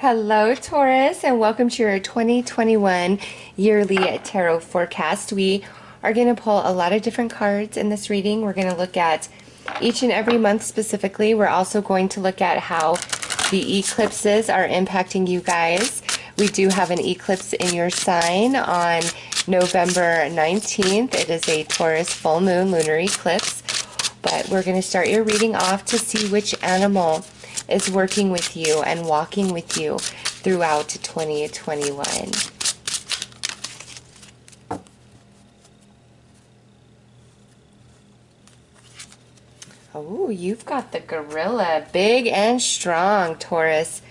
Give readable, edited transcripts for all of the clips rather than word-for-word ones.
Hello, Taurus, and welcome to your 2021 yearly tarot forecast. We are going to pull a lot of different cards in this reading. We're going to look at each and every month specifically. We're also going to look at how the eclipses are impacting you guys. We do have an eclipse in your sign on November 19th. It is a Taurus full moon lunar eclipse. But we're going to start your reading off to see which animal is working with you and walking with you throughout 2021. Oh, you've got the gorilla, big and strong, Taurus.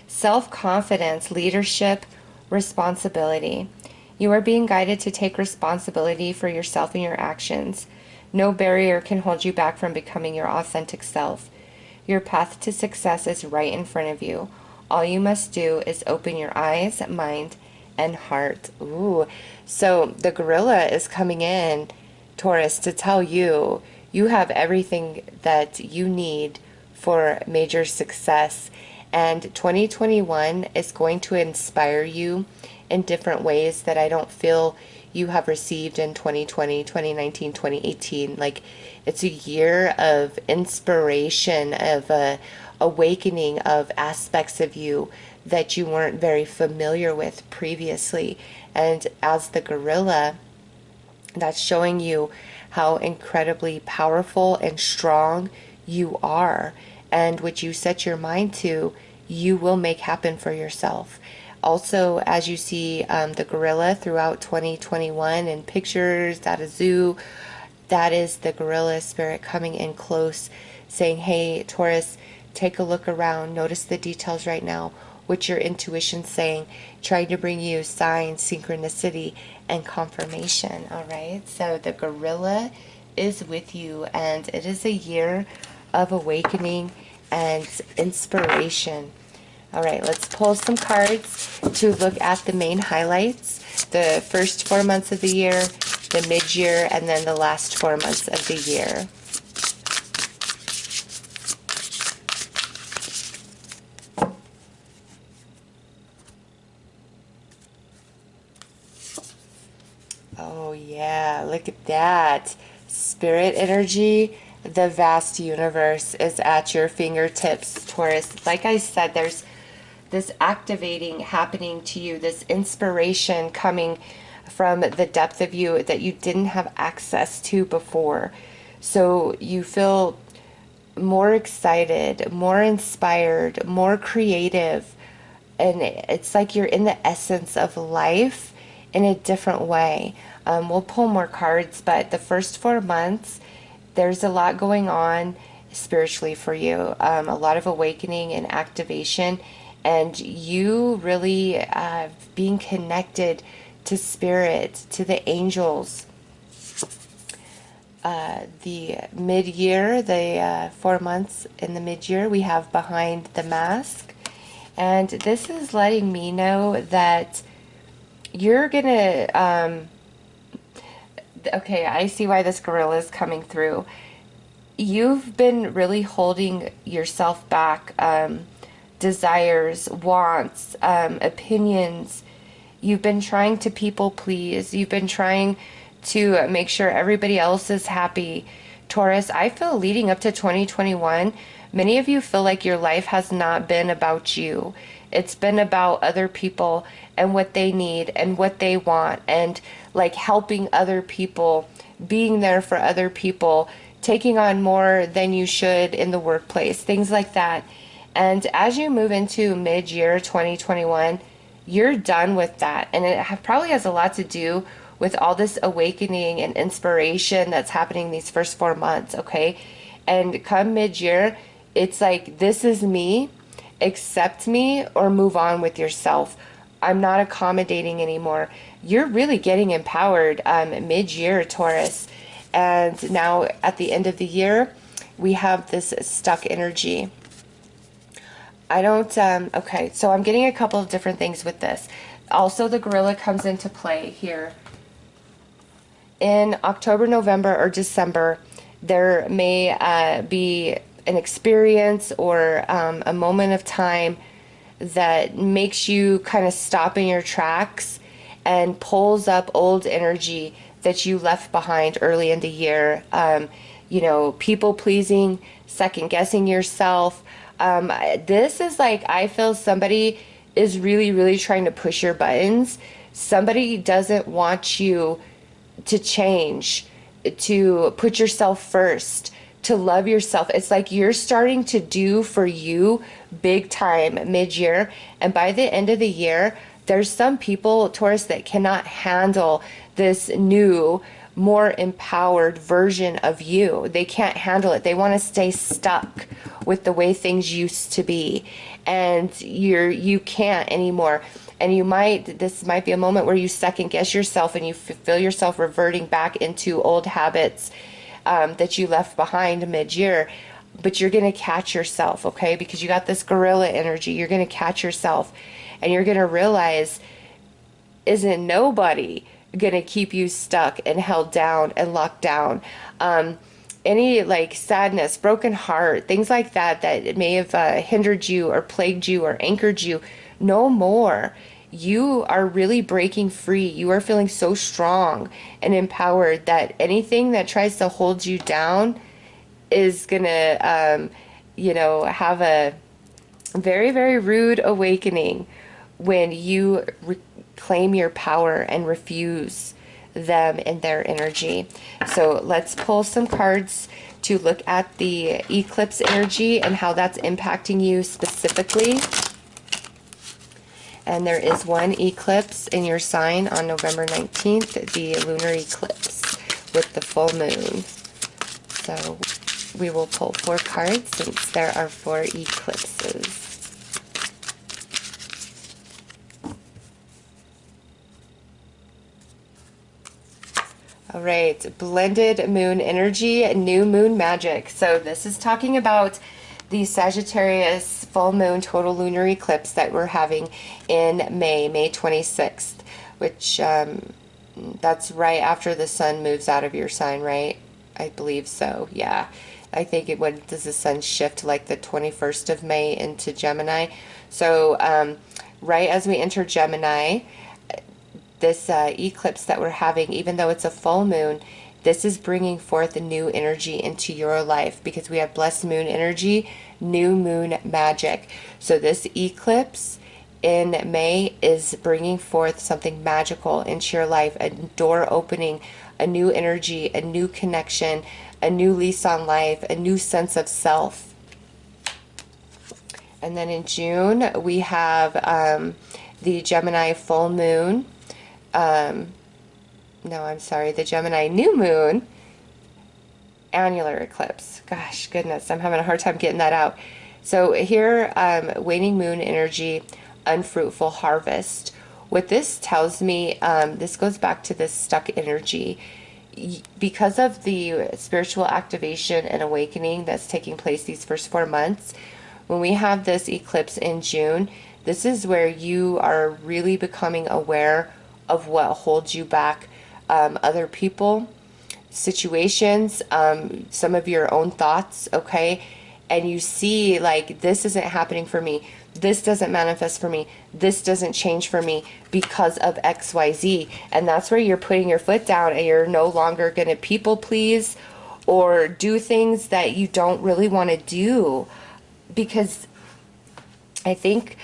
Self-confidence, leadership, responsibility. You are being guided to take responsibility for yourself and your actions. No barrier can hold you back from becoming your authentic self. Your path to success is right in front of you. All you must do is open your eyes, mind, and heart. Ooh, so the gorilla is coming in, Taurus, to tell you you have everything that you need for major success. And 2021 is going to inspire you in different ways that I don't feel you have received in 2020, 2019, 2018. Like, it's a year of inspiration, of awakening of aspects of you that you weren't very familiar with previously. And as the gorilla, that's showing you how incredibly powerful and strong you are. And what you set your mind to, you will make happen for yourself. Also, as you see the gorilla throughout 2021 in pictures at a zoo, that is the gorilla spirit coming in close, saying, hey, Taurus, take a look around. Notice the details right now. What's your intuition saying? Trying to bring you signs, synchronicity, and confirmation. All right. So the gorilla is with you, and it is a year of awakening and inspiration. All right, let's pull some cards to look at the main highlights. The first 4 months of the year, the mid-year, and then the last 4 months of the year. Oh yeah, look at that. Spirit energy, the vast universe is at your fingertips, Taurus. Like I said, there's this activating happening to you, this inspiration coming from the depth of you that you didn't have access to before. So you feel more excited, more inspired, more creative, and it's like you're in the essence of life in a different way. We'll pull more cards, but the first 4 months, there's a lot going on spiritually for you, a lot of awakening and activation, and you really being connected to spirit, to the angels. The mid-year, the 4 months in the mid-year, we have behind the mask. And this is letting me know that you're gonna, okay, I see why this gorilla is coming through. You've been really holding yourself back, desires, wants, opinions. You've been trying to people please. You've been trying to make sure everybody else is happy. Taurus, I feel leading up to 2021, many of you feel like your life has not been about you. It's been about other people and what they need and what they want, and like helping other people, being there for other people, taking on more than you should in the workplace, things like that. And as you move into mid-year 2021, you're done with that. And it probably has a lot to do with all this awakening and inspiration that's happening these first 4 months, okay? And come mid-year, it's like, this is me, accept me, or move on with yourself. I'm not accommodating anymore. You're really getting empowered mid-year, Taurus. And now at the end of the year, we have this stuck energy. I don't, okay, so I'm getting a couple of different things with this. Also, the gorilla comes into play here. In October, November, or December, there may be an experience or a moment of time that makes you kind of stop in your tracks and pulls up old energy that you left behind early in the year. You know, people pleasing, second guessing yourself. This is like, I feel somebody is really, really trying to push your buttons. Somebody doesn't want you to change, to put yourself first, to love yourself. It's like you're starting to do for you big time mid-year. And by the end of the year, there's some people, Taurus, that cannot handle this new, more empowered version of you. They can't handle it. They want to stay stuck with the way things used to be. And you can't anymore. And this might be a moment where you second guess yourself and you feel yourself reverting back into old habits that you left behind mid-year. But you're going to catch yourself, okay? Because you got this gorilla energy. You're going to catch yourself and you're going to realize, isn't nobody going to keep you stuck and held down and locked down? Any like sadness, broken heart, things like that may have hindered you or plagued you or anchored you, no more. You are really breaking free. You are feeling so strong and empowered that anything that tries to hold you down is gonna, have a very, very rude awakening when you reclaim your power and refuse them and their energy. So let's pull some cards to look at the eclipse energy and how that's impacting you specifically. And there is one eclipse in your sign on November 19th, the lunar eclipse with the full moon. So we will pull 4 cards since there are 4 eclipses. All right, blended moon energy, new moon magic. So this is talking about the Sagittarius full moon total lunar eclipse that we're having in May 26th, which that's right after the sun moves out of your sign, right? I believe so, yeah. I think when does the sun shift, like the 21st of May into Gemini? So right as we enter Gemini, this eclipse that we're having, even though it's a full moon, this is bringing forth a new energy into your life because we have blessed moon energy, new moon magic. So this eclipse in May is bringing forth something magical into your life, a door opening, a new energy, a new connection, a new lease on life, a new sense of self. And then in June, we have the Gemini full moon. The Gemini new moon annular eclipse. Gosh, goodness, I'm having a hard time getting that out. So here, waning moon energy, unfruitful harvest. What this tells me, this goes back to this stuck energy. Because of the spiritual activation and awakening that's taking place these first 4 months, when we have this eclipse in June, this is where you are really becoming aware of what holds you back, other people, situations, some of your own thoughts, okay? And you see, like, this isn't happening for me. This doesn't manifest for me. This doesn't change for me because of XYZ. And that's where you're putting your foot down and you're no longer going to people please or do things that you don't really want to do. Because I think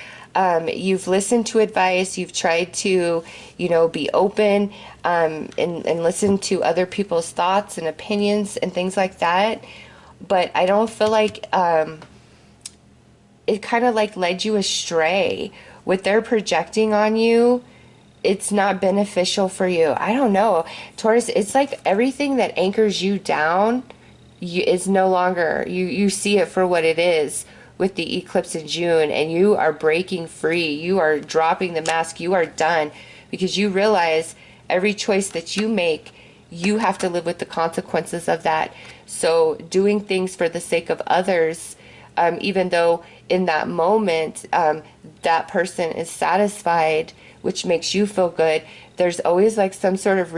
you've listened to advice, you've tried to, be open and listen to other people's thoughts and opinions and things like that. But I don't feel like it kind of like led you astray. What they're projecting on you, it's not beneficial for you. I don't know. Taurus, it's like everything that anchors you down is no longer, you see it for what it is with the eclipse in June, and you are breaking free. You are dropping the mask. You are done because you realize every choice that you make, you have to live with the consequences of that. So doing things for the sake of others, even though in that moment that person is satisfied, which makes you feel good, there's always like some sort of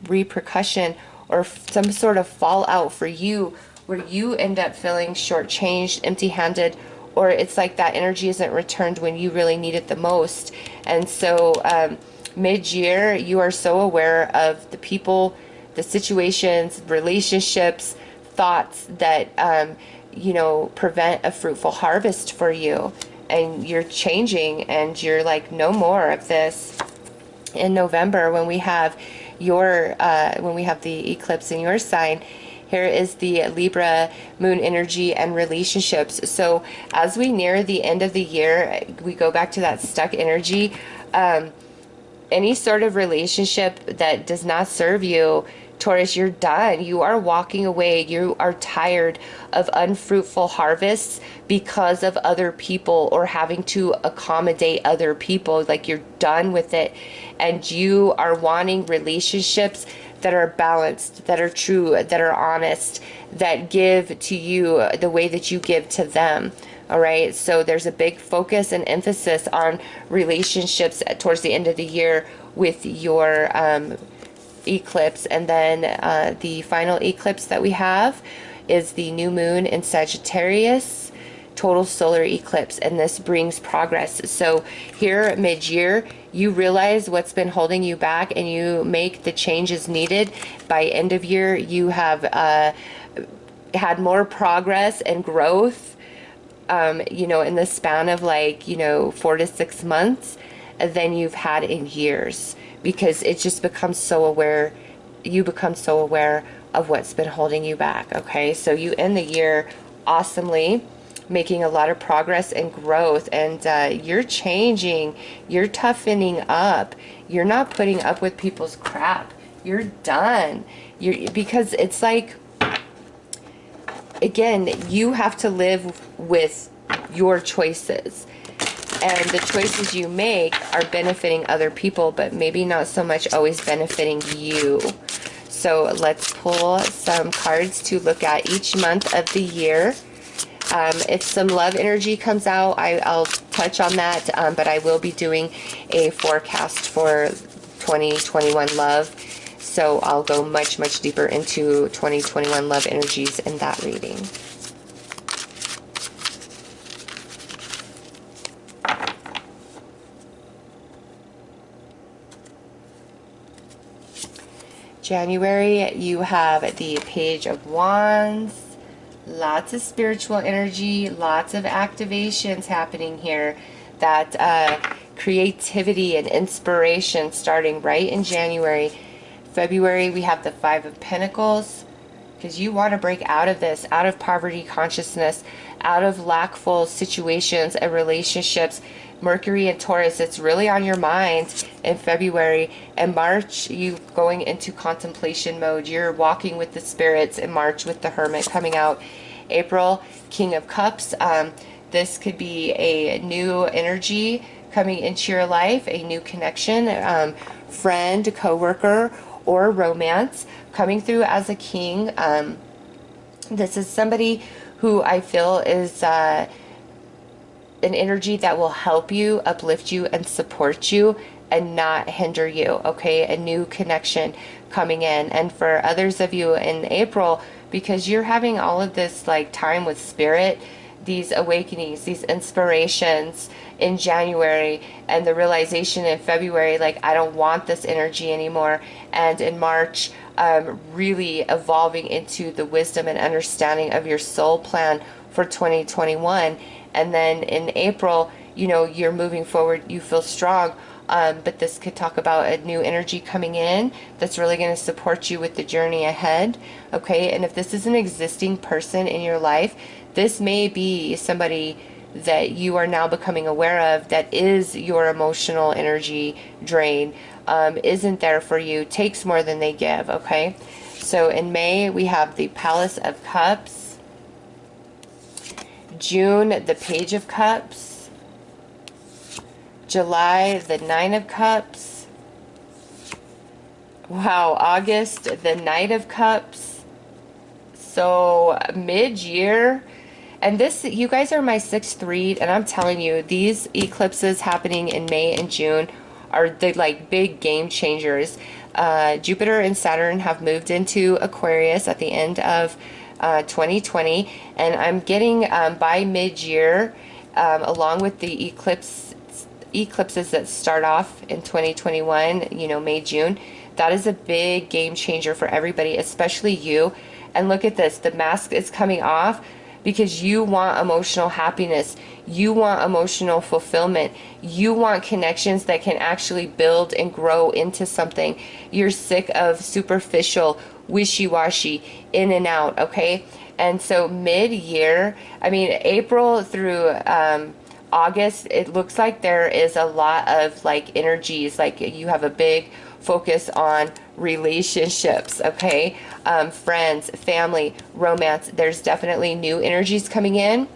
repercussion or some sort of fallout for you where you end up feeling shortchanged, empty-handed, or it's like that energy isn't returned when you really need it the most. And so mid-year, you are so aware of the people, the situations, relationships, thoughts that prevent a fruitful harvest for you, and you're changing, and you're like, no more of this. In November, when we have the eclipse in your sign, here is the Libra moon energy and relationships. So as we near the end of the year, we go back to that stuck energy. Any sort of relationship that does not serve you, Taurus, you're done. You are walking away. You are tired of unfruitful harvests because of other people, or having to accommodate other people. Like, you're done with it. And you are wanting relationships that are balanced, that are true, that are honest, that give to you the way that you give to them. All right, so there's a big focus and emphasis on relationships towards the end of the year with your eclipse. And then the final eclipse that we have is the new moon in Sagittarius, total solar eclipse, and this brings progress. So here mid-year, you realize what's been holding you back, and you make the changes needed. By end of year, you have had more progress and growth, in the span of 4 to 6 months than you've had in years, because it just becomes so aware. You become so aware of what's been holding you back. Okay, so you end the year awesomely, making a lot of progress and growth, and you're changing, you're toughening up, you're not putting up with people's crap, you're done. Because it's like, again, you have to live with your choices, and the choices you make are benefiting other people, but maybe not so much always benefiting you. So let's pull some cards to look at each month of the year. If some love energy comes out, I'll touch on that, but I will be doing a forecast for 2021 love. So I'll go much, much deeper into 2021 love energies in that reading. January, you have the Page of Wands. Lots of spiritual energy, lots of activations happening here. That creativity and inspiration starting right in January. February, we have the Five of Pentacles, because you want to break out of this, out of poverty consciousness, out of lackful situations and relationships. Mercury and Taurus, it's really on your mind in February. And March, you going into contemplation mode. You're walking with the spirits in March with the Hermit coming out. April, King of Cups. This could be a new energy coming into your life, a new connection, friend, co-worker, or romance coming through as a king. This is somebody who I feel is an energy that will help you, uplift you, and support you, and not hinder you. Okay, a new connection coming in. And for others of you in April, because you're having all of this time with spirit, these awakenings, these inspirations in January, and the realization in February, I don't want this energy anymore. And in March, really evolving into the wisdom and understanding of your soul plan for 2021. And then in April, you're moving forward, you feel strong. But this could talk about a new energy coming in that's really going to support you with the journey ahead. Okay, and if this is an existing person in your life, this may be somebody that you are now becoming aware of that is your emotional energy drain, isn't there for you, takes more than they give. Okay, so in May, we have the Palace of Cups. June, the Page of Cups. July, the Nine of Cups. Wow, August, the Knight of Cups. So mid-year, and this, you guys are my 6th read, and I'm telling you, these eclipses happening in May and June are the big game changers. Jupiter and Saturn have moved into Aquarius at the end of 2020, and I'm getting by mid-year, along with the eclipses that start off in 2021, you know, May, June. That is a big game changer for everybody, especially you. And look at this, the mask is coming off because you want emotional happiness. You want emotional fulfillment. You want connections that can actually build and grow into something. You're sick of superficial, wishy-washy, in and out, okay? And so mid-year, I mean, April through August, it looks like there is a lot of like energies, like you have a big focus on relationships, okay? Friends, family, romance. There's definitely new energies coming in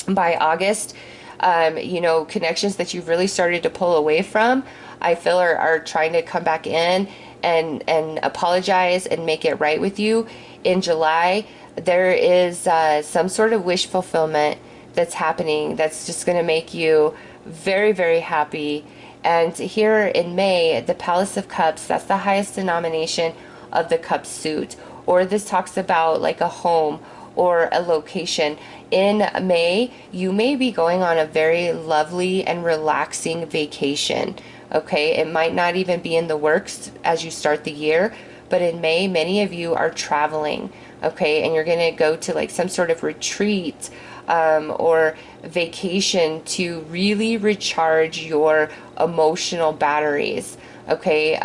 by August. You know, connections that you've really started to pull away from, I feel are trying to come back in and apologize and make it right with you. In July, there is some sort of wish fulfillment that's happening that's just going to make you very, very happy. And here in May, the Palace of Cups, that's the highest denomination of the cup suit. Or this talks about like a home or a location. In May, you may be going on a very lovely and relaxing vacation. Okay, it might not even be in the works as you start the year, but in May, many of you are traveling. Okay, and you're going to go to like some sort of retreat or vacation to really recharge your emotional batteries. Okay,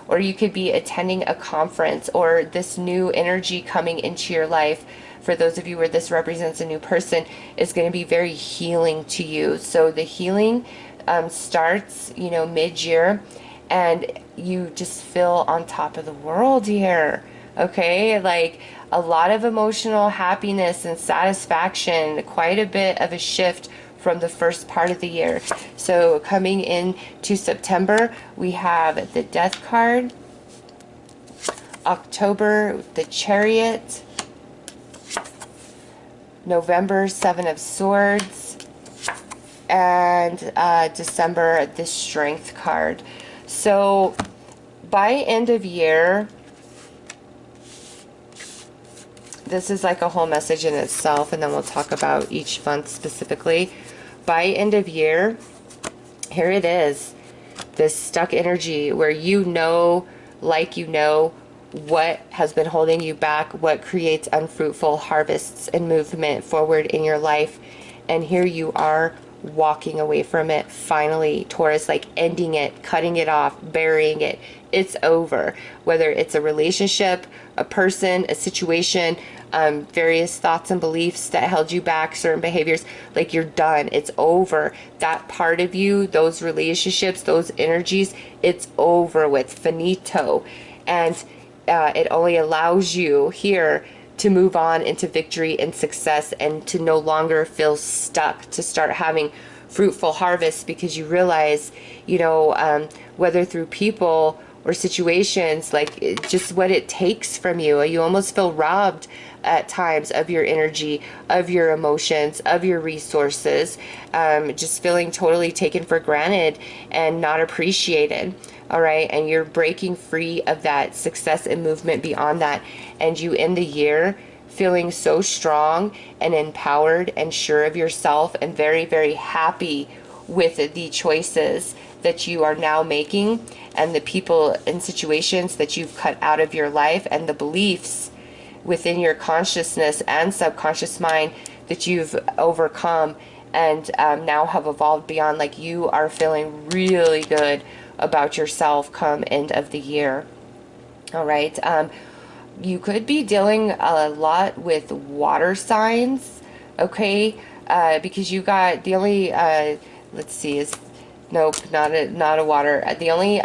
or you could be attending a conference, or this new energy coming into your life. For those of you where this represents a new person, is going to be very healing to you. So the healing starts, you know, mid-year, and you just feel on top of the world here. Okay, like a lot of emotional happiness and satisfaction, quite a bit of a shift from the first part of the year. So coming into September, we have the Death card, October, the Chariot, November, Seven of Swords, and December, the Strength card. So by end of year, this is like a whole message in itself, and then we'll talk about each month specifically. By end of year, here it is, this stuck energy where you know, like you know, what has been holding you back, what creates unfruitful harvests and movement forward in your life. And here you are walking away from it finally, Taurus, like ending it, cutting it off, burying it. It's over. Whether it's a relationship, a person, a situation, various thoughts and beliefs that held you back, certain behaviors, like you're done. It's over. That part of you, those relationships, those energies, it's over with, finito. And it only allows you here to move on into victory and success, and to no longer feel stuck, to start having fruitful harvests, because you realize, you know, whether through people or situations, like just what it takes from you. You almost feel robbed at times of your energy, of your emotions, of your resources, just feeling totally taken for granted and not appreciated. All right, and you're breaking free of that success and movement beyond that, and you end the year feeling so strong and empowered and sure of yourself, and very, very happy with the choices that you are now making, and the people and situations that you've cut out of your life, and the beliefs within your consciousness and subconscious mind that you've overcome and now have evolved beyond. Like, you are feeling really good about yourself come end of the year. All right, you could be dealing a lot with water signs, okay, because you got the only let's see, is nope, not a water. The only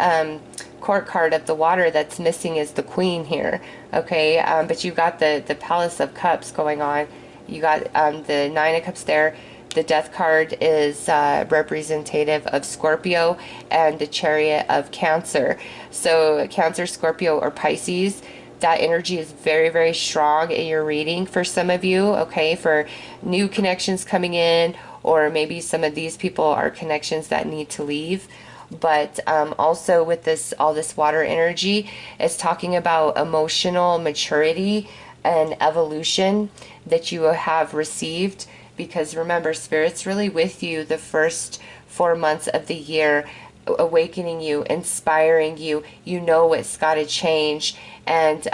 court card of the water that's missing is the Queen here, okay, but you got the Palace of Cups going on. You got the Nine of Cups there. The Death card is representative of Scorpio, and the Chariot of Cancer. So Cancer, Scorpio, or Pisces, that energy is very, very strong in your reading for some of you, okay, for new connections coming in, or maybe some of these people are connections that need to leave. But also with this, all this water energy is talking about emotional maturity, an evolution that you have received, because remember, Spirit's really with you the first 4 months of the year, awakening you, inspiring you. You know what's got to change. And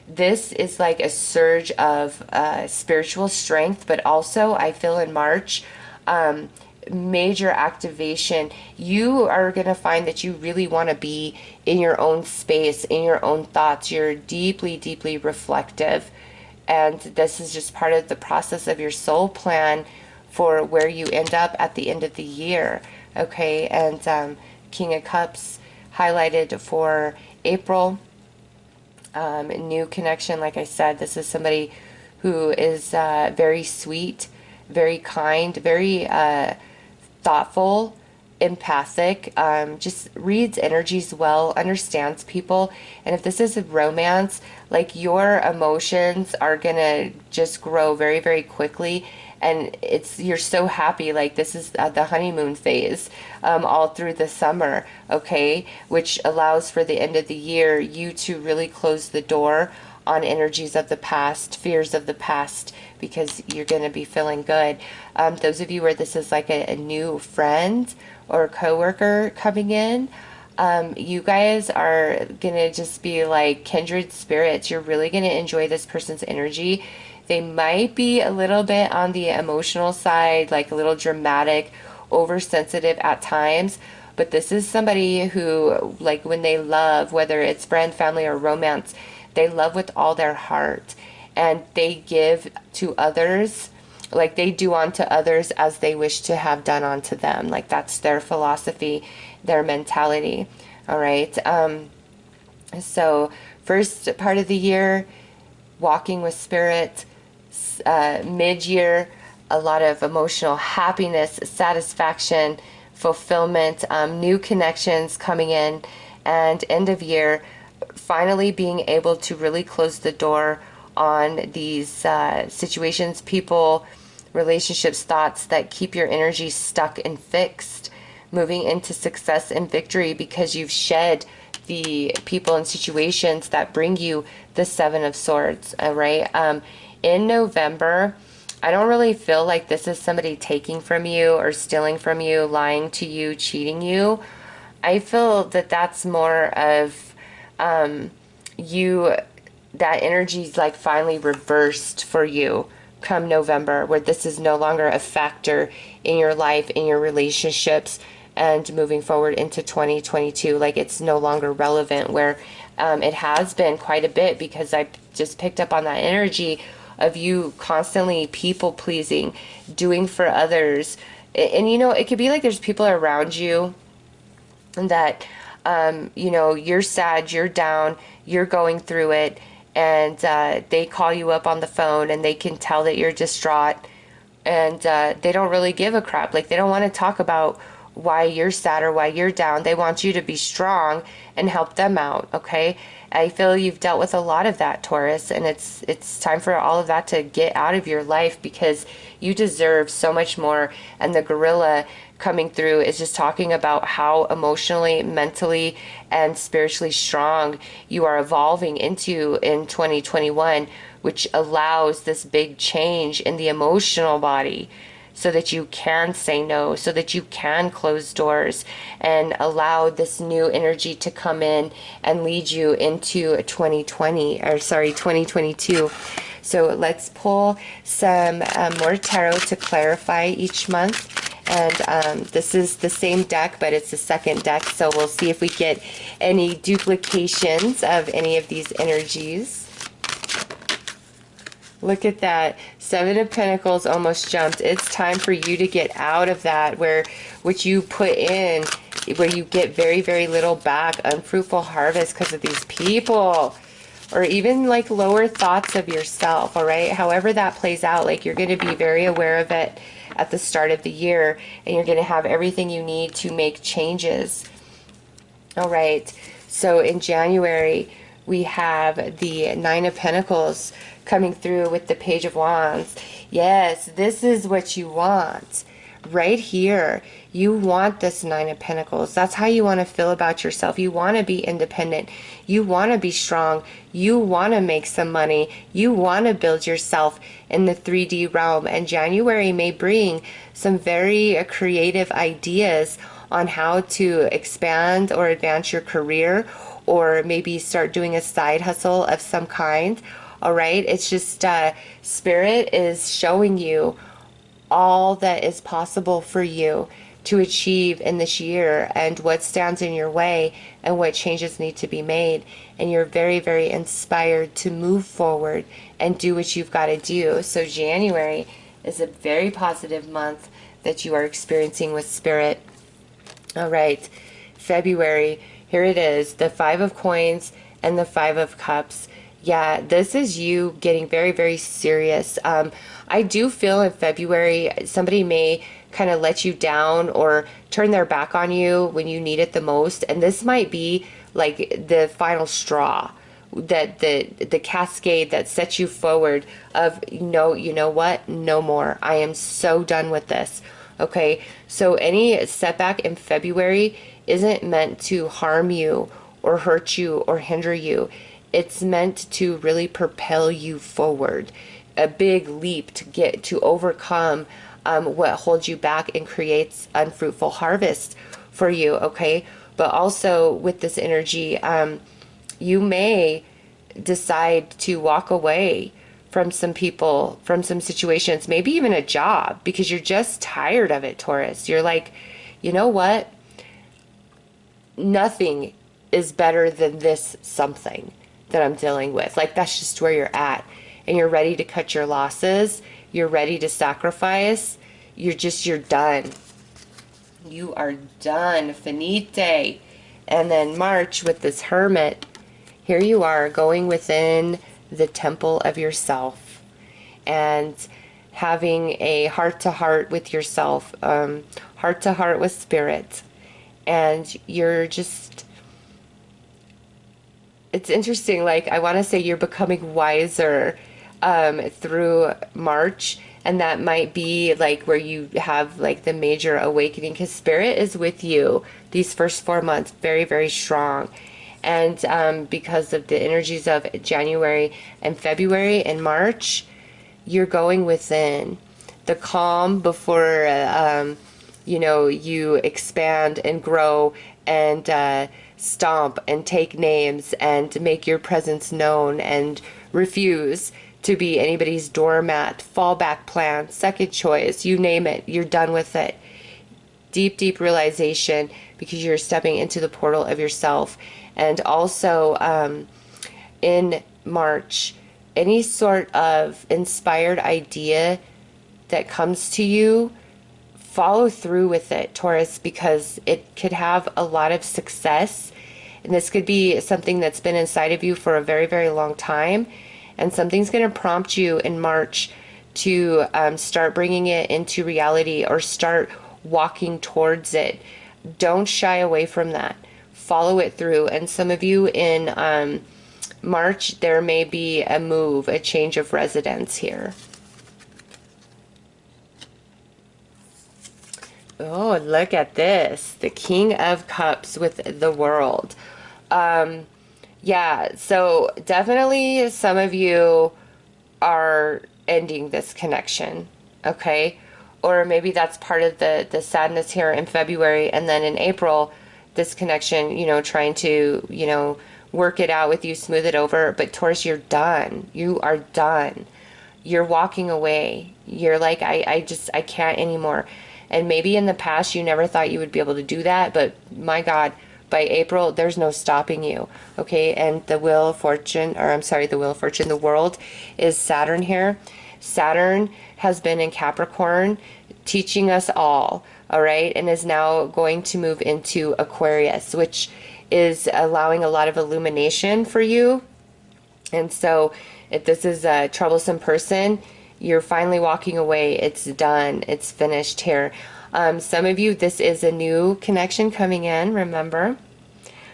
this is like a surge of spiritual strength, but also I feel in March, major activation. You are going to find that you really want to be in your own space, in your own thoughts. You're deeply, deeply reflective. And this is just part of the process of your soul plan for where you end up at the end of the year. Okay, and King of Cups highlighted for April. New connection, like I said, this is somebody who is very sweet, very kind, very thoughtful, empathic, just reads energies well, understands people. And if this is a romance, like your emotions are gonna just grow very, very quickly. And you're so happy, like this is the honeymoon phase, all through the summer, okay? Which allows for the end of the year, you to really close the door on energies of the past, fears of the past, because you're going to be feeling good. Those of you where this is like a new friend or coworker coming in, you guys are going to just be like kindred spirits. You're really going to enjoy this person's energy. They might be a little bit on the emotional side, like a little dramatic, oversensitive at times, but this is somebody who, like when they love, whether it's friend, family, or romance, they love with all their heart, and they give to others, like they do unto others as they wish to have done unto them. Like that's their philosophy, their mentality. All right. So first part of the year, walking with Spirit. Mid-year, a lot of emotional happiness, satisfaction, fulfillment, new connections coming in, and end of year, finally being able to really close the door on these situations, people, relationships, thoughts that keep your energy stuck and fixed, moving into success and victory because you've shed the people and situations that bring you the Seven of Swords. All right. In November, I don't really feel like this is somebody taking from you or stealing from you, lying to you, cheating you. I feel that that's more of you, that energy is like finally reversed for you come November, where this is no longer a factor in your life, in your relationships, and moving forward into 2022. Like it's no longer relevant, where it has been quite a bit, because I just picked up on that energy of you constantly people pleasing, doing for others. And you know, it could be like there's people around you that you know, you're sad, you're down, you're going through it, and they call you up on the phone and they can tell that you're distraught, and they don't really give a crap. Like they don't want to talk about why you're sad or why you're down. They want you to be strong and help them out. Okay, I feel you've dealt with a lot of that, Taurus, and it's time for all of that to get out of your life, because you deserve so much more. And the gorilla coming through is just talking about how emotionally, mentally, and spiritually strong you are evolving into in 2021, which allows this big change in the emotional body, so that you can say no, so that you can close doors and allow this new energy to come in and lead you into 2022. So let's pull some more tarot to clarify each month. And this is the same deck, but it's the second deck. So we'll see if we get any duplications of any of these energies. Look at that. Seven of Pentacles almost jumped. It's time for you to get out of that, where what you put in, where you get very, very little back. Unfruitful harvest because of these people. Or even like lower thoughts of yourself, all right? However that plays out, like you're going to be very aware of it at the start of the year, and you're going to have everything you need to make changes. All right. So in January, we have the Nine of Pentacles coming through with the Page of Wands. Yes, this is what you want. right here. You want this Nine of Pentacles. That's how you want to feel about yourself. You want to be independent. You want to be strong. You want to make some money. You want to build yourself in the 3D realm. And January may bring some very creative ideas on how to expand or advance your career, or maybe start doing a side hustle of some kind. All right. It's just Spirit is showing you all that is possible for you to achieve in this year, and what stands in your way, and what changes need to be made. And you're very, very inspired to move forward and do what you've got to do. So January is a very positive month that you are experiencing with Spirit. All right, February, here it is, the Five of Coins and the Five of Cups. Yeah, this is you getting very, very serious. I do feel in February, somebody may kind of let you down or turn their back on you when you need it the most. And this might be like the final straw, that the cascade that sets you forward of, no, you know what? No more. I am so done with this. Okay, so any setback in February isn't meant to harm you or hurt you or hinder you. It's meant to really propel you forward. A big leap to overcome what holds you back and creates unfruitful harvest for you, okay? But also with this energy, you may decide to walk away from some people, from some situations, maybe even a job, because you're just tired of it, Taurus. You're like, you know what? Nothing is better than this something that I'm dealing with. Like, that's just where you're at. And you're ready to cut your losses. You're ready to sacrifice. You're done. You are done. Finite. And then March with this Hermit. Here you are going within the temple of yourself and having a heart-to-heart with yourself, heart-to-heart with Spirit. And you're just, it's interesting, like, I want to say you're becoming wiser through March, and that might be like where you have like the major awakening, because Spirit is with you these first 4 months, very, very strong. And because of the energies of January and February and March, you're going within the calm before you expand and grow and stomp and take names and make your presence known and refuse to be anybody's doormat, fallback plan, second choice, you name it, you're done with it. Deep, deep realization, because you're stepping into the portal of yourself. And also in March, any sort of inspired idea that comes to you, follow through with it, Taurus, because it could have a lot of success. And this could be something that's been inside of you for a very, very long time. And something's going to prompt you in March to start bringing it into reality or start walking towards it. Don't shy away from that. Follow it through. And some of you in March, there may be a move, a change of residence here. Oh, look at this. The King of Cups with the World. Yeah, so definitely some of you are ending this connection, okay? Or maybe that's part of the sadness here in February, and then in April, this connection, trying to, work it out with you, smooth it over. But Taurus, you're done. You are done. You're walking away. You're like, I can't anymore. And maybe in the past you never thought you would be able to do that, but my God, by April, there's no stopping you, okay? And the Wheel of Fortune, the world is Saturn here. Saturn has been in Capricorn, teaching us all right, and is now going to move into Aquarius, which is allowing a lot of illumination for you. And so if this is a troublesome person, you're finally walking away. It's done. It's finished here. Some of you, this is a new connection coming in, remember?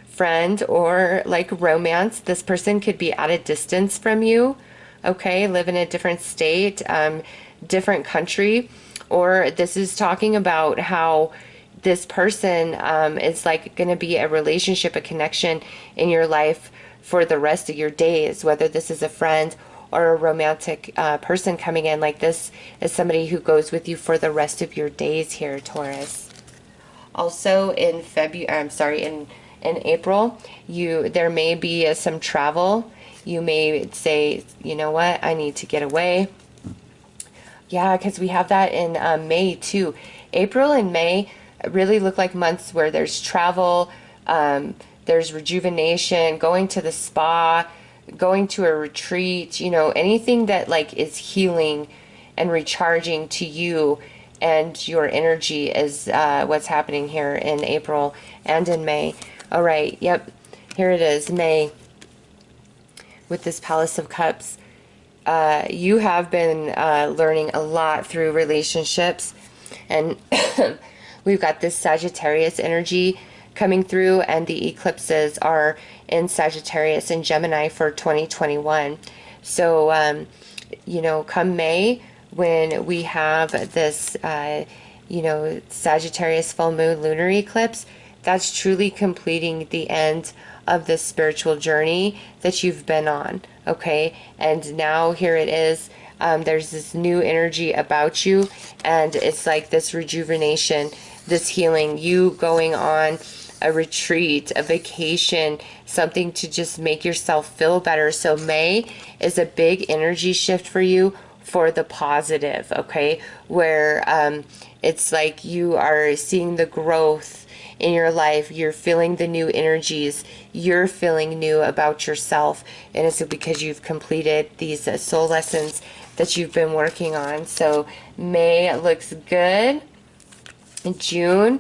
Friend or like romance. This person could be at a distance from you, okay? Live in a different state, different country, Or this is talking about how this person is like going to be a relationship, a connection in your life for the rest of your days, whether this is a friend or a romantic person coming in. Like this is somebody who goes with you for the rest of your days here, Taurus. Also in in April, there may be some travel. You may say, you know what, I need to get away. Yeah, because we have that in May too. April and May really look like months where there's travel, there's rejuvenation, going to the spa, going to a retreat, you know, anything that like is healing and recharging to you and your energy is what's happening here in April and in May. All right, yep, here it is, May, with this Palace of Cups. You have been learning a lot through relationships, and we've got this Sagittarius energy coming through, and the eclipses are in Sagittarius and Gemini for 2021. So, you know, come May, when we have this, you know, Sagittarius full moon lunar eclipse, that's truly completing the end of this spiritual journey that you've been on, okay? And now here it is. There's this new energy about you, and it's like this rejuvenation, this healing, you going on a retreat, a vacation, something to just make yourself feel better. So May is a big energy shift for you for the positive, okay? Where it's like you are seeing the growth in your life, you're feeling the new energies, you're feeling new about yourself, and it's because you've completed these soul lessons that you've been working on. So May looks good. June,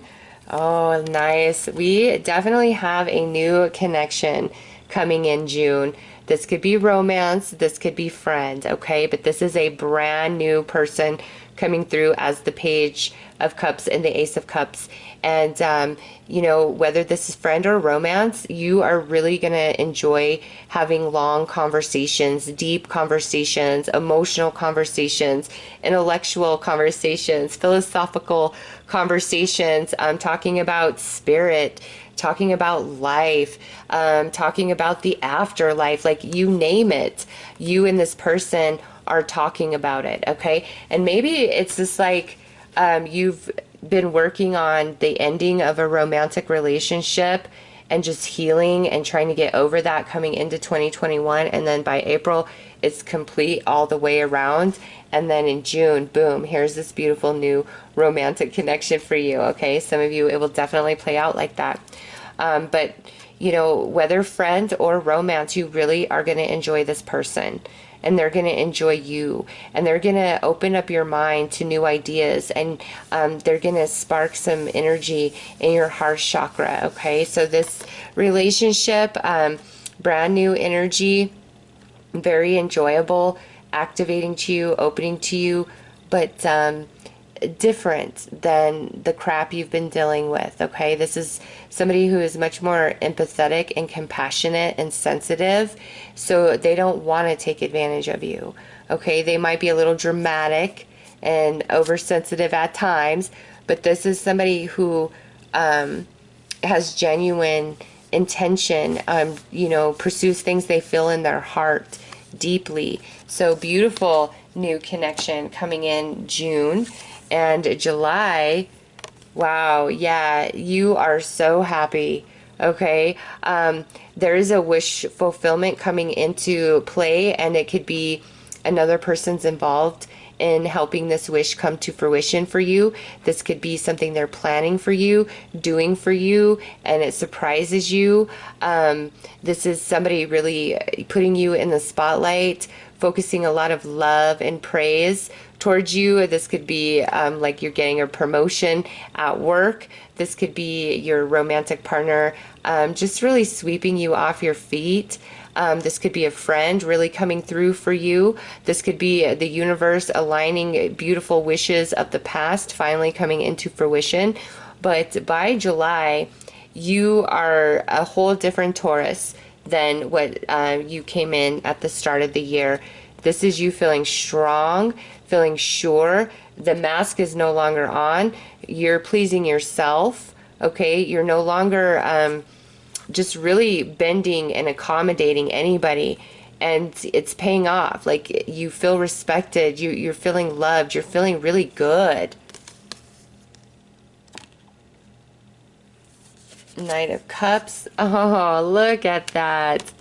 oh nice, we definitely have a new connection coming in June. This could be romance, this could be friend, okay? But this is a brand new person coming through as the Page of Cups and the Ace of Cups. And, you know, whether this is friend or romance, you are really going to enjoy having long conversations, deep conversations, emotional conversations, intellectual conversations, philosophical conversations, talking about spirit, talking about life, talking about the afterlife, like you name it, you and this person are talking about it, okay? And maybe it's just like you've been working on the ending of a romantic relationship and just healing and trying to get over that coming into 2021, and then by April it's complete all the way around, and then in June, boom, here's this beautiful new romantic connection for you, okay? Some of you, it will definitely play out like that. But you know, whether friend or romance, you really are going to enjoy this person, and they're going to enjoy you, and they're going to open up your mind to new ideas, and they're going to spark some energy in your heart chakra, okay? So this relationship, brand new energy, very enjoyable, activating to you, opening to you, but different than the crap you've been dealing with, okay? This is somebody who is much more empathetic and compassionate and sensitive, so they don't want to take advantage of you, okay? They might be a little dramatic and oversensitive at times, but this is somebody who has genuine intention, you know, pursues things they feel in their heart deeply. So beautiful new connection coming in June. And July, wow, yeah, you are so happy, okay? There is a wish fulfillment coming into play, and it could be another person's involved in helping this wish come to fruition for you. This could be something they're planning for you, doing for you, and it surprises you. This is somebody really putting you in the spotlight, focusing a lot of love and praise towards you. This could be like you're getting a promotion at work. This could be your romantic partner just really sweeping you off your feet. This could be a friend really coming through for you. This could be the universe aligning beautiful wishes of the past finally coming into fruition. But by July, you are a whole different Taurus than what you came in at the start of the year. This is you feeling strong, feeling sure. The mask is no longer on. You're pleasing yourself, okay? You're no longer just really bending and accommodating anybody. And it's paying off. Like, you feel respected. You're feeling loved. You're feeling really good. Knight of Cups. Oh, look at that.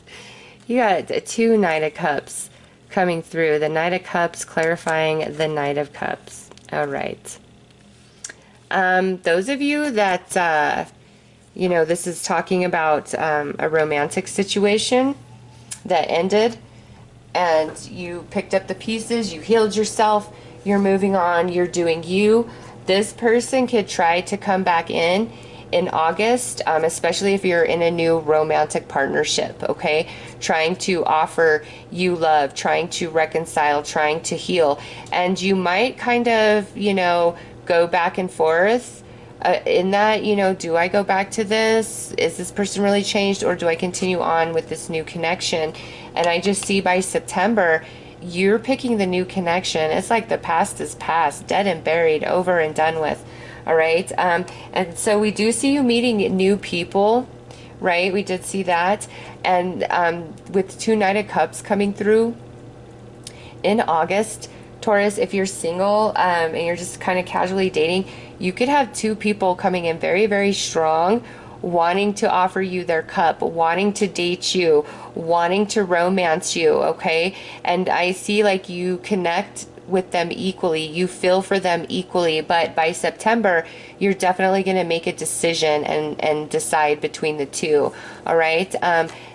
You got 2 Knight of Cups coming through. The Knight of Cups clarifying the Knight of Cups. All right. Those of you that, you know, this is talking about a romantic situation that ended, and you picked up the pieces, you healed yourself, you're moving on, you're doing you. This person could try to come back in August, especially if you're in a new romantic partnership, okay? Trying to offer you love, trying to reconcile, trying to heal. And you might kind of, you know, go back and forth in that, you know, do I go back to this? Is this person really changed, or do I continue on with this new connection? And I just see by September, you're picking the new connection. It's like the past is past, dead and buried, over and done with. All right. And so we do see you meeting new people, right? We did see that. And with 2 Knight of Cups coming through in August, Taurus, if you're single and you're just kind of casually dating, you could have 2 people coming in very, very strong, wanting to offer you their cup, wanting to date you, wanting to romance you, okay? And I see like you connect with them equally, you feel for them equally, but by September you're definitely going to make a decision and decide between the two. All right.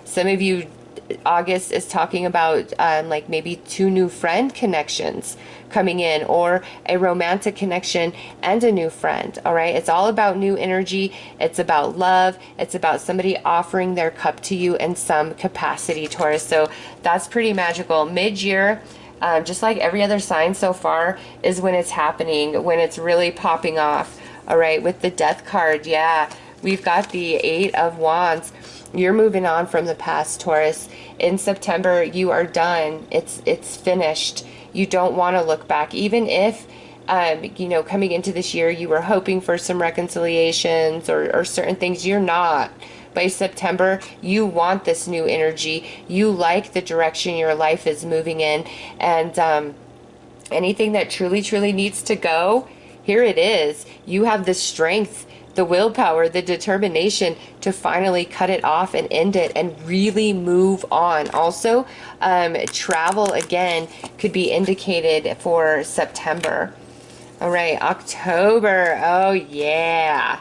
Some of you, August is talking about like maybe 2 new friend connections coming in, or a romantic connection and a new friend. All right. It's all about new energy. It's about love. It's about somebody offering their cup to you in some capacity, Taurus. So that's pretty magical. Mid-year, just like every other sign so far, is when it's happening, when it's really popping off. All right, with the Death card, yeah, we've got the 8 of Wands. You're moving on from the past, Taurus. In September, you are done. It's finished. You don't want to look back, even if you know, coming into this year, you were hoping for some reconciliations or certain things. You're not. By September, you want this new energy. You like the direction your life is moving in. And anything that truly, truly needs to go, here it is. You have the strength, the willpower, the determination to finally cut it off and end it and really move on. Also, travel again could be indicated for September. All right, October. Oh, yeah.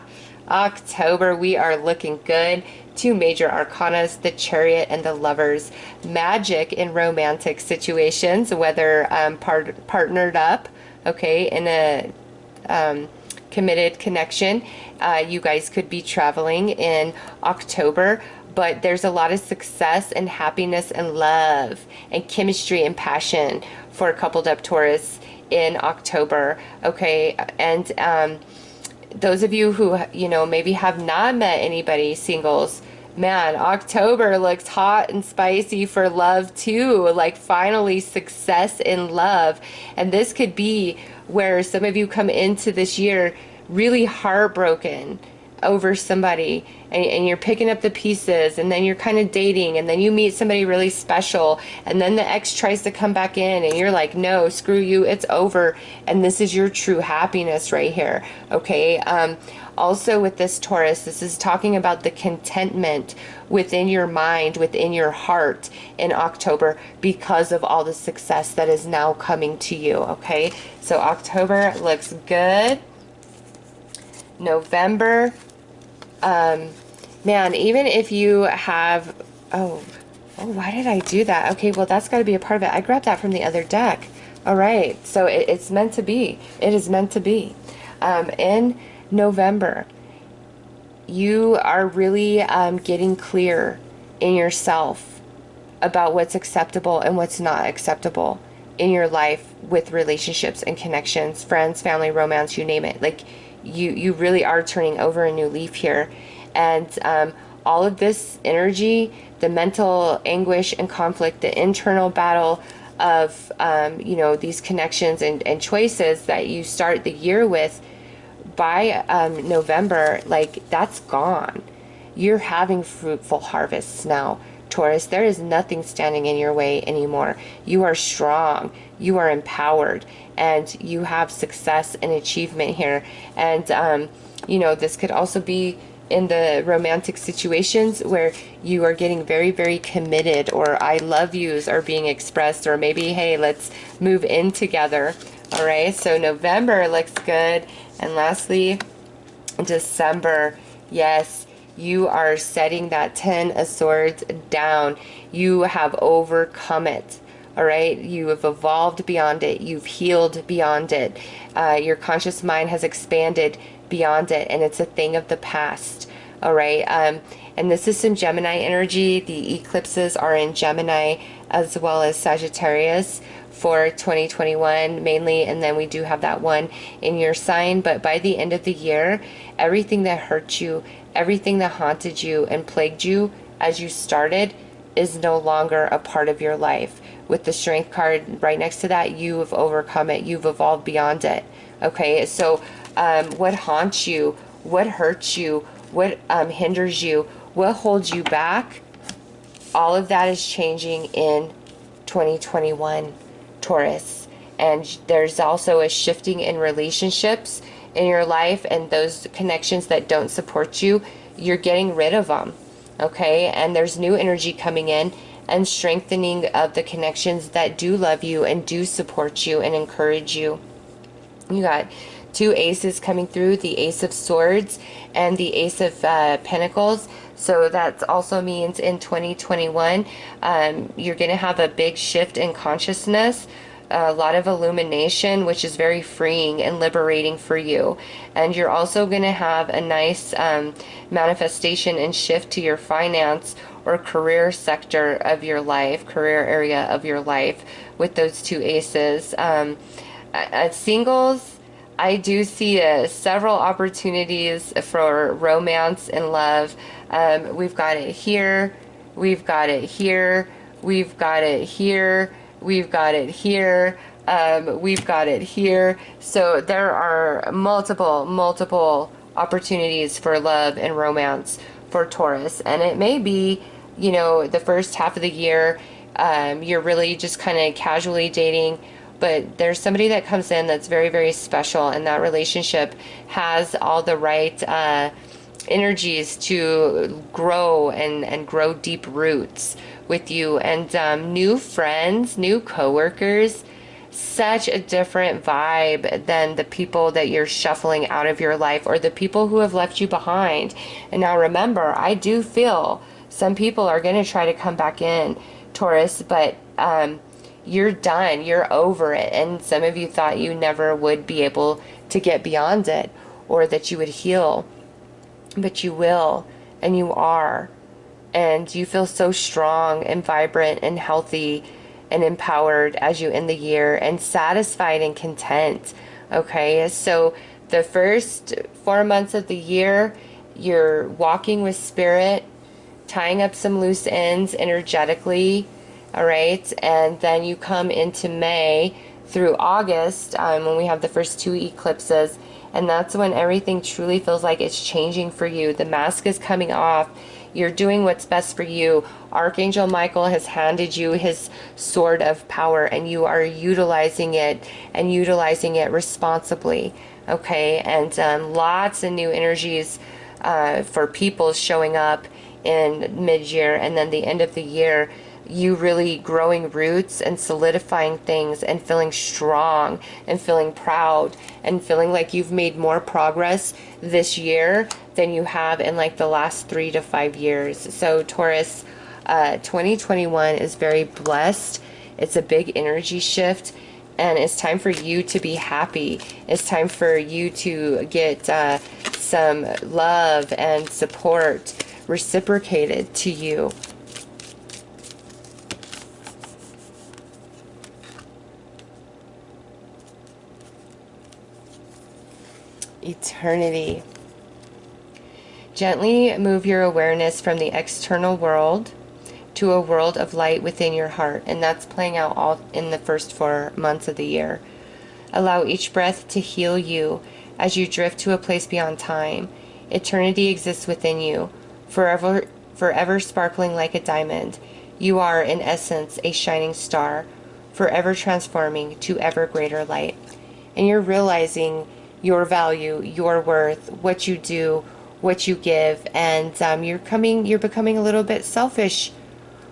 October, we are looking good. 2 major arcanas, the Chariot and the Lovers. Magic in romantic situations, whether partnered up, okay, in a committed connection. You guys could be traveling in October, but there's a lot of success and happiness and love and chemistry and passion for a coupled up Taurus in October, okay? And those of you who, you know, maybe have not met anybody, singles, man, October looks hot and spicy for love too. Like, finally success in love. And this could be where some of you come into this year really heartbroken over somebody, and you're picking up the pieces, and then you're kind of dating, and then you meet somebody really special, and then the ex tries to come back in, and you're like, no, screw you, it's over. And this is your true happiness right here, okay? Also with this Taurus, this is talking about the contentment within your mind, within your heart in October, because of all the success that is now coming to you, okay? So October looks good. November, man, even if you have, oh, why did I do that? Okay, well, that's got to be a part of it. I grabbed that from the other deck. All right, so it's meant to be. It is meant to be. In November, you are really getting clear in yourself about what's acceptable and what's not acceptable in your life with relationships and connections, friends, family, romance, you name it. Like, you really are turning over a new leaf here. And all of this energy, the mental anguish and conflict, the internal battle, of, you know, these connections and choices that you start the year with, by November, like, that's gone. You're having fruitful harvests now, Taurus. There is nothing standing in your way anymore. You are strong, you are empowered, and you have success and achievement here. And you know, this could also be in the romantic situations where you are getting very, very committed, or I love yous are being expressed, or maybe, hey, let's move in together. All right, so November looks good. And lastly, December, yes, you are setting that 10 of Swords down. You have overcome it. All right, you have evolved beyond it. You've healed beyond it. Your conscious mind has expanded beyond it, and it's a thing of the past. All right, and this is some Gemini energy. The eclipses are in Gemini as well as Sagittarius for 2021 mainly, and then we do have that one in your sign. But by the end of the year, everything that hurt you, everything that haunted you and plagued you as you started is no longer a part of your life. With the Strength card right next to that, you have overcome it. You've evolved beyond it. Okay, so what haunts you, what hurts you, what hinders you, what holds you back, all of that is changing in 2021, Taurus. And there's also a shifting in relationships in your life, and those connections that don't support you, you're getting rid of them. Okay, and there's new energy coming in and strengthening of the connections that do love you and do support you and encourage you. You got two aces coming through, the Ace of Swords and the Ace of Pentacles. So that also means in 2021, you're going to have a big shift in consciousness, a lot of illumination, which is very freeing and liberating for you. And you're also going to have a nice manifestation and shift to your finance or career sector of your life, career area of your life with those two aces. As singles, I do see several opportunities for romance and love. We've got it here, we've got it here, we've got it here, we've got it here, we've got it here. So there are multiple opportunities for love and romance for Taurus. And it may be, you know, the first half of the year, you're really just kind of casually dating, but there's somebody that comes in that's very, very special, and that relationship has all the right energies to grow and grow deep roots with you. And new friends, new coworkers, such a different vibe than the people that you're shuffling out of your life or the people who have left you behind. And now remember, I do feel some people are going to try to come back in, Taurus, but you're done, you're over it. And some of you thought you never would be able to get beyond it, or that you would heal, but you will, and you are. And you feel so strong and vibrant and healthy and empowered as you end the year, and satisfied and content. Okay, so the first 4 months of the year, you're walking with spirit, tying up some loose ends energetically. All right, and then you come into May through August, when we have the first two eclipses, and that's when everything truly feels like it's changing for you. The mask is coming off. You're doing what's best for you. Archangel Michael has handed you his sword of power, and you are utilizing it, and utilizing it responsibly. Okay, and lots of new energies for people showing up in mid-year, and then the end of the year, you really growing roots and solidifying things and feeling strong and feeling proud and feeling like you've made more progress this year than you have in like the last 3 to 5 years. So Taurus, 2021 is very blessed. It's a big energy shift, and it's time for you to be happy. It's time for you to get some love and support reciprocated to you. Eternity. Gently move your awareness from the external world to a world of light within your heart. And that's playing out all in the first 4 months of the year. Allow each breath to heal you as you drift to a place beyond time. Eternity exists within you, forever sparkling like a diamond. You are, in essence, a shining star, forever transforming to ever greater light. And you're realizing your value, your worth, what you do, what you give, and you're becoming a little bit selfish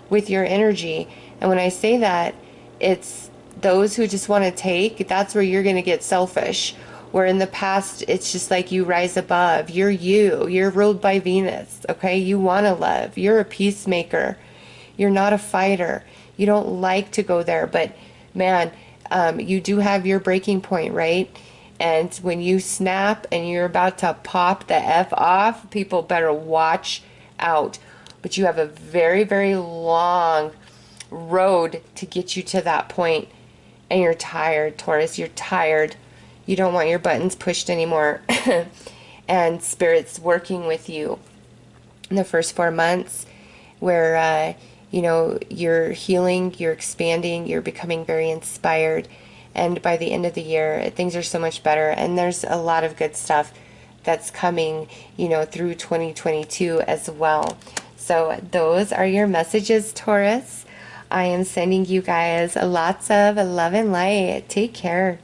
with your energy. And when I say that, it's those who just want to take, that's where you're going to get selfish. Where in the past, it's just like you rise above. You're ruled by Venus, okay? You want to love. You're a peacemaker. You're not a fighter. You don't like to go there, but man, you do have your breaking point, right? And when you snap and you're about to pop the F off, people better watch out. But you have a very, very long road to get you to that point. And you're tired, Taurus. You're tired. You don't want your buttons pushed anymore. And Spirit's working with you in the first 4 months where, you're healing, you're expanding, you're becoming very inspired. And by the end of the year, things are so much better. And there's a lot of good stuff that's coming, through 2022 as well. So those are your messages, Taurus. I am sending you guys lots of love and light. Take care.